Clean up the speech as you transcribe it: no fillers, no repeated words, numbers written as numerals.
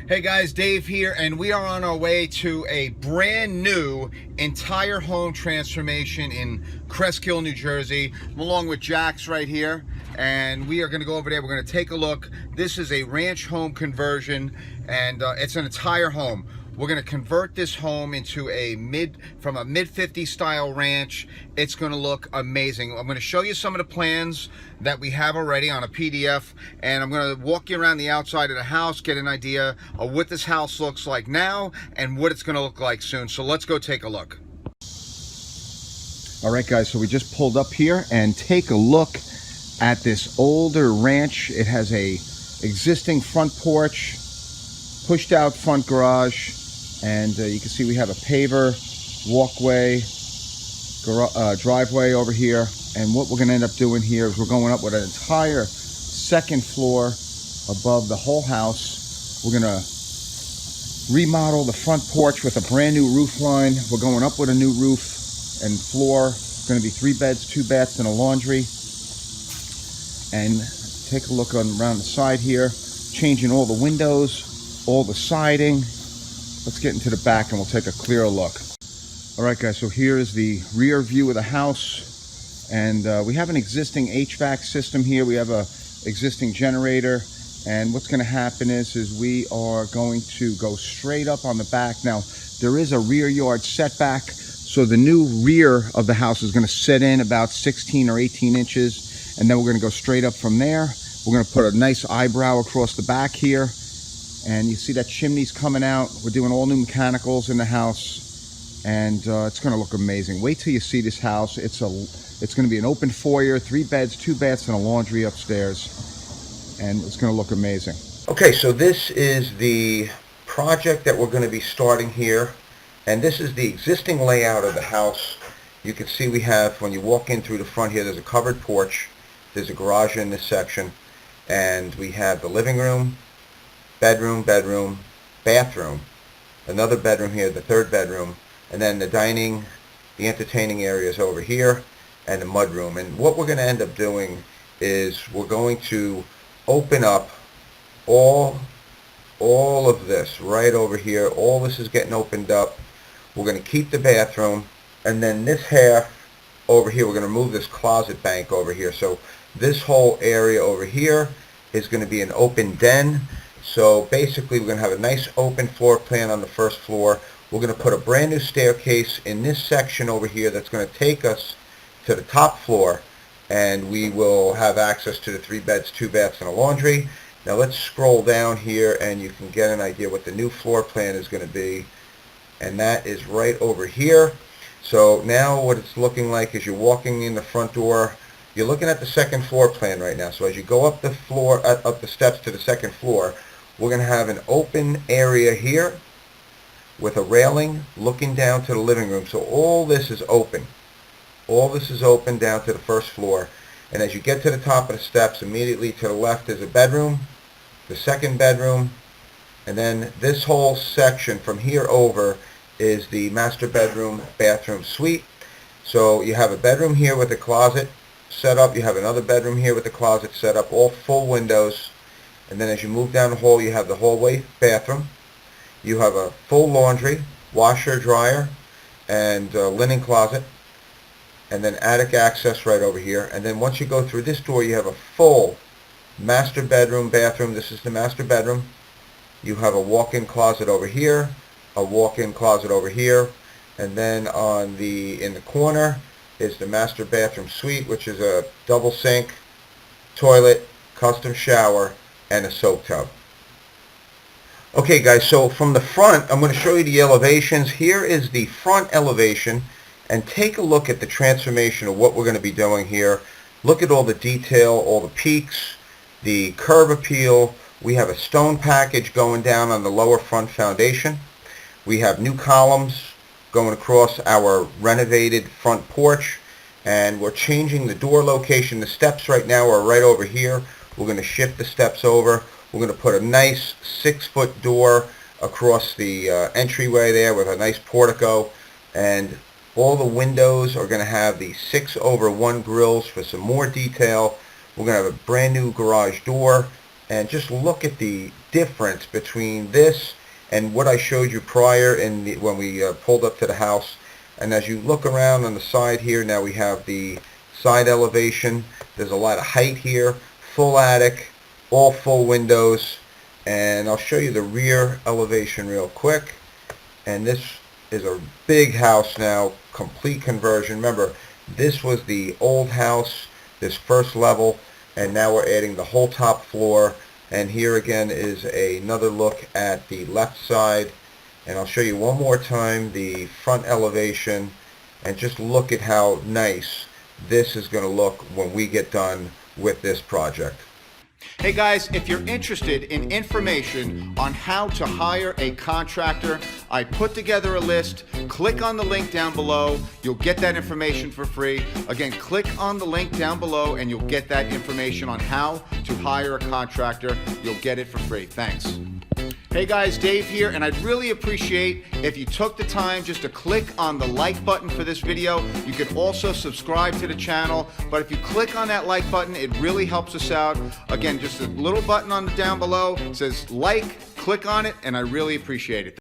Hey guys, Dave here, and we are on our way to a brand new entire home transformation in Cresskill, New Jersey. I'm along with Jax right here, and we are going to go over there. We're going to take a look. This is a ranch home conversion, and it's an entire home. We're going to convert this home into a mid 50s style ranch. It's going to look amazing. I'm going to show you some of the plans that we have already on a PDF, and I'm going to walk you around the outside of the house, get an idea of what this house looks like now and what it's going to look like soon. So let's go take a look. All right, guys, so we just pulled up here and take a look at this older ranch. It has a existing front porch, pushed out front garage, and you can see we have a paver walkway, driveway over here. And what we're going to end up doing here is we're going up with an entire second floor above the whole house. We're going to remodel the front porch with a brand new roof line. We're going up with a new roof and floor. It's going to be 3 beds, 2 baths, and a laundry. And take a look around the side here, changing all the windows, all the siding. Let's get into the back and we'll take a clearer look. All right, guys, so here is the rear view of the house. And we have an existing HVAC system here. We have a existing generator. And what's going to happen is we are going to go straight up on the back. Now, there is a rear yard setback. So the new rear of the house is going to set in about 16 or 18 inches. And then we're going to go straight up from there. We're going to put a nice eyebrow across the back here. And you see that chimney's coming out. We're doing all new mechanicals in the house, and it's going to look amazing. Wait till you see this house. It's going to be an open foyer, 3 beds, 2 baths, and a laundry upstairs, and it's going to look amazing. Okay, so this is the project that we're going to be starting here, and this is the existing layout of the house. You can see we have, when you walk in through the front here, there's a covered porch, there's a garage in this section, and we have the living room, bedroom, bathroom, another bedroom here, the 3rd bedroom, and then the dining, the entertaining areas over here, and the mudroom. And what we're going to end up doing is we're going to open up all of this right over here. All this is getting opened up. We're going to keep the bathroom, and then this half over here, we're going to move this closet bank over here. So this whole area over here is going to be an open den. So basically we're going to have a nice open floor plan on the first floor. We're going to put a brand new staircase in this section over here that's going to take us to the top floor, and we will have access to the 3 beds, 2 baths, and a laundry. Now let's scroll down here and you can get an idea what the new floor plan is going to be, and that is right over here. So now what it's looking like is you're walking in the front door. You're looking at the second floor plan right now. So as you go up the floor, up the steps to the second floor, we're going to have an open area here with a railing looking down to the living room. So all this is open. All this is open down to the first floor. And as you get to the top of the steps, immediately to the left is a bedroom, the 2nd bedroom, and then this whole section from here over is the master bedroom, bathroom suite. So you have a bedroom here with a closet set up. You have another bedroom here with a closet set up, all full windows. And then as you move down the hall, you have the hallway bathroom. You have a full laundry, washer, dryer, and linen closet. And then attic access right over here. And then once you go through this door, you have a full master bedroom, bathroom. This is the master bedroom. You have a walk-in closet over here, a walk-in closet over here. And then in the corner is the master bathroom suite, which is a double sink, toilet, custom shower, and a soak tub. Okay guys, so from the front, I'm going to show you the elevations. Here is the front elevation, and take a look at the transformation of what we're going to be doing here. Look at all the detail, all the peaks, the curb appeal. We have a stone package going down on the lower front foundation. We have new columns going across our renovated front porch, and we're changing the door location. The steps right now are right over here. We're going to shift the steps over. We're going to put a nice 6-foot door across the entryway there with a nice portico, and all the windows are going to have the 6/1 grills for some more detail. We're going to have a brand new garage door, And just look at the difference between this and what I showed you prior when we pulled up to the house. And as you look around on the side here, now we have the side elevation. There's a lot of height here, full attic, all full windows. And I'll show you the rear elevation real quick. And this is a big house now, complete conversion. Remember, this was the old house, this first level, and now we're adding the whole top floor. And here again is another look at the left side. And I'll show you one more time the front elevation, and just look at how nice this is going to look when we get done with this project. Hey guys, if you're interested in information on how to hire a contractor, I put together a list. Click on the link down below. You'll get that information for free. Again, click on the link down below and you'll get that information on how to hire a contractor. You'll get it for free. Thanks. Hey guys, Dave here, and I'd really appreciate if you took the time just to click on the like button for this video. You can also subscribe to the channel, but if you click on that like button, it really helps us out. Again, just a little button on the down below, it says like, click on it, and I really appreciate it.